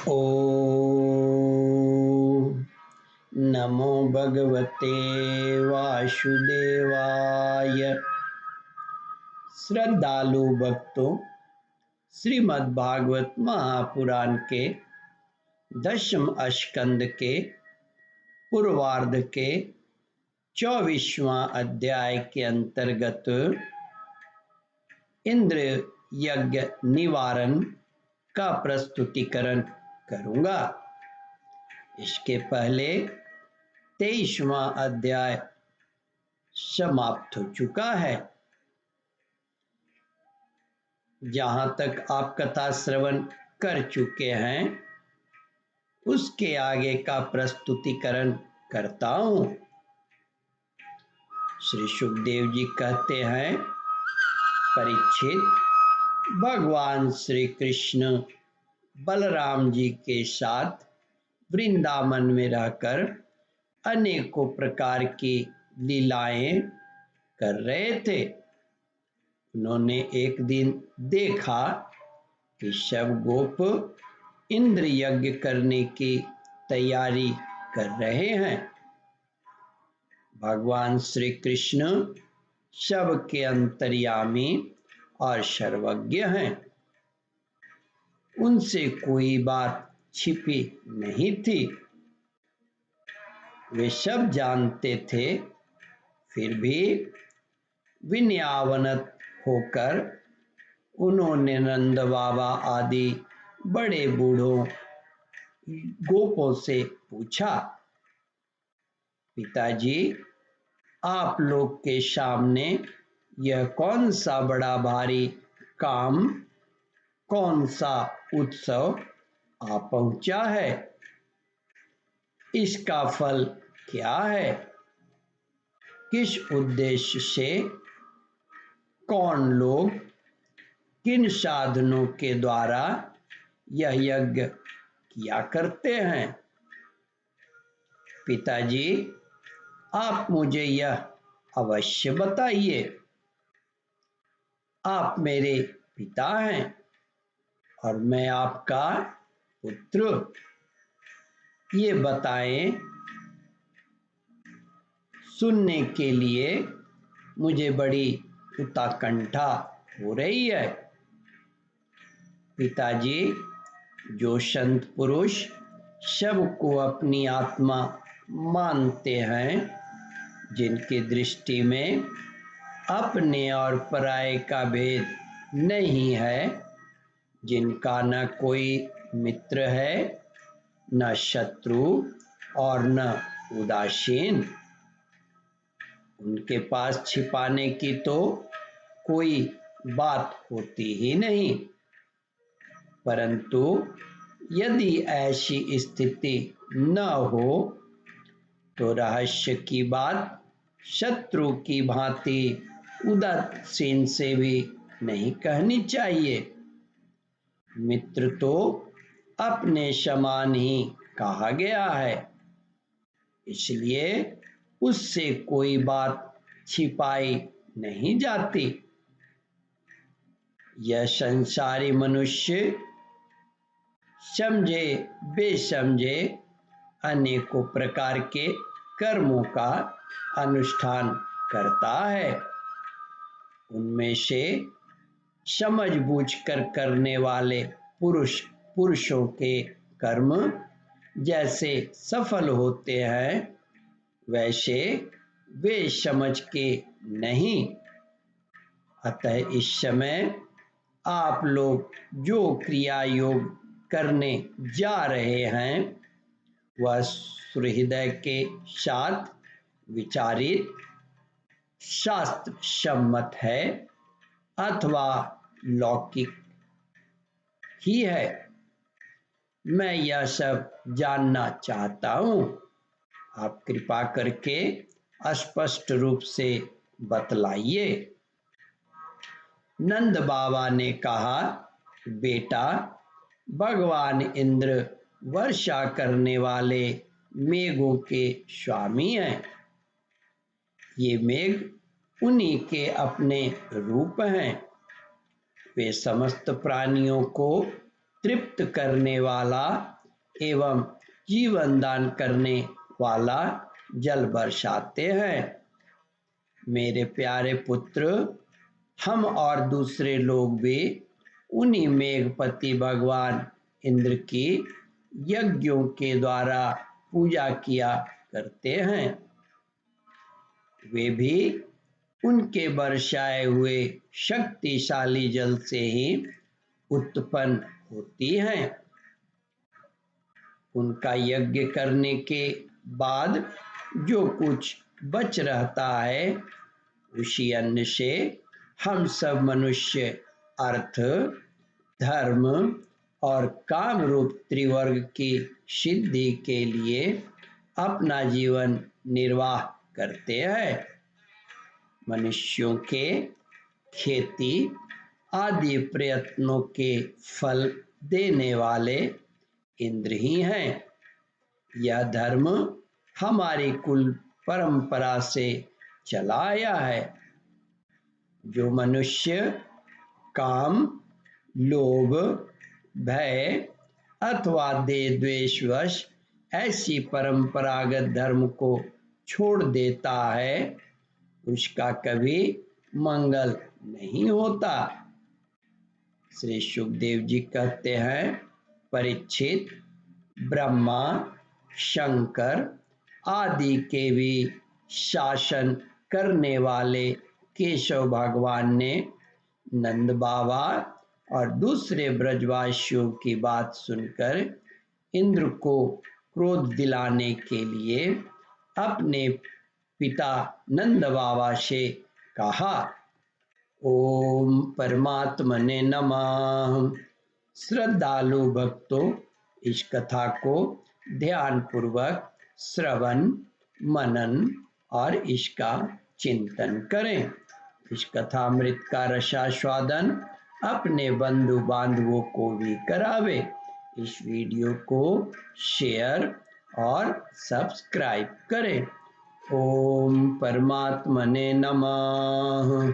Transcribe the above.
ओम नमो भगवते वासुदेवाय। श्रद्धालु भक्तों, श्रीमद् भागवत महापुराण के 10वें स्कंद के पूर्वार्ध के 24वां अध्याय के अंतर्गत इंद्र यज्ञ निवारण का प्रस्तुतिकरण करूंगा। इसके पहले 23वां अध्याय समाप्त हो चुका है। जहां तक आप कथा श्रवण कर चुके हैं उसके आगे का प्रस्तुतिकरण करता हूं। श्री सुखदेव जी कहते हैं, परीक्षित, भगवान श्री कृष्ण बलराम जी के साथ वृंदावन में रहकर अनेकों प्रकार की लीलाएं कर रहे थे। उन्होंने एक दिन देखा कि सब गोप इंद्र यज्ञ करने की तैयारी कर रहे हैं। भगवान श्री कृष्ण सबके अंतर्यामी और सर्वज्ञ हैं। उनसे कोई बात छिपी नहीं थी। वे सब जानते थे। फिर भी विनयावनत होकर उन्होंने नंद बाबा आदि बड़े बूढ़ों गोपों से पूछा, पिताजी, आप लोग के सामने यह कौन सा बड़ा भारी काम, कौन सा उत्सव आ पहुंचा है? इसका फल क्या है? किस उद्देश्य से कौन लोग किन साधनों के द्वारा यह यज्ञ किया करते हैं? पिताजी, आप मुझे यह अवश्य बताइए। आप मेरे पिता हैं और मैं आपका पुत्र। ये बताएं। सुनने के लिए मुझे बड़ी उत्कंठा हो रही है। पिताजी, जो संत पुरुष सबको अपनी आत्मा मानते हैं, जिनकी दृष्टि में अपने और पराये का भेद नहीं है, जिनका न कोई मित्र है, न शत्रु और न उदासीन, उनके पास छिपाने की तो कोई बात होती ही नहीं। परंतु यदि ऐसी स्थिति न हो तो रहस्य की बात शत्रु की भांति उदासीन से भी नहीं कहनी चाहिए। मित्र तो अपने समान ही कहा गया है, इसलिए उससे कोई बात छिपाई नहीं जाती। यह संसारी मनुष्य समझे बेसमझे अनेकों प्रकार के कर्मों का अनुष्ठान करता है। उनमें से समझबूझकर करने वाले पुरुषों के कर्म जैसे सफल होते हैं, वैसे वे समझ के नहीं। अतः इस समय आप लोग जो क्रिया योग करने जा रहे हैं वह सुहृदय के साथ विचारित शास्त्र सम्मत है अथवा लौकिक ही है, मैं यह सब जानना चाहता हूं। आप कृपा करके स्पष्ट रूप से बतलाइए। नंद बाबा ने कहा, बेटा, भगवान इंद्र वर्षा करने वाले मेघों के स्वामी हैं। ये मेघ उन्हीं के अपने रूप हैं। वे समस्त प्राणियों को तृप्त करने वाला एवं जीवन दान करने वाला जल बरसाते हैं। मेरे प्यारे पुत्र, हम और दूसरे लोग भी उन्हीं मेघपति भगवान इंद्र की यज्ञों के द्वारा पूजा किया करते हैं। वे भी उनके बरसाए हुए शक्तिशाली जल से ही उत्पन्न होती हैं। उनका यज्ञ करने के बाद जो कुछ बच रहता है, उसी अन्न से हम सब मनुष्य अर्थ, धर्म और काम रूप त्रिवर्ग की सिद्धि के लिए अपना जीवन निर्वाह करते हैं। मनुष्यों के खेती आदि प्रयत्नों के फल देने वाले इंद्र ही हैं। यह धर्म हमारी कुल परंपरा से चला आया है। जो मनुष्य काम, लोभ, भय अथवा देह द्वेषवश ऐसी परंपरागत धर्म को छोड़ देता है, उसका कभी मंगल नहीं होता। श्री सुखदेव जी कहते हैं, परीक्षित, ब्रह्मा, शंकर आदि के भी शासन करने वाले केशव भगवान ने नंद बाबा और दूसरे ब्रजवासियों की बात सुनकर इंद्र को क्रोध दिलाने के लिए अपने पिता नंद बाबा से कहा, ओम परमात्मने नमः। श्रद्धालु भक्तों, इस कथा को ध्यान पूर्वक श्रवण, मनन और इसका चिंतन करें। इस कथामृत का रसास्वादन अपने बंधु बांधवों को भी करावे। इस वीडियो को शेयर और सब्सक्राइब करें। ओम परमात्मने नमः।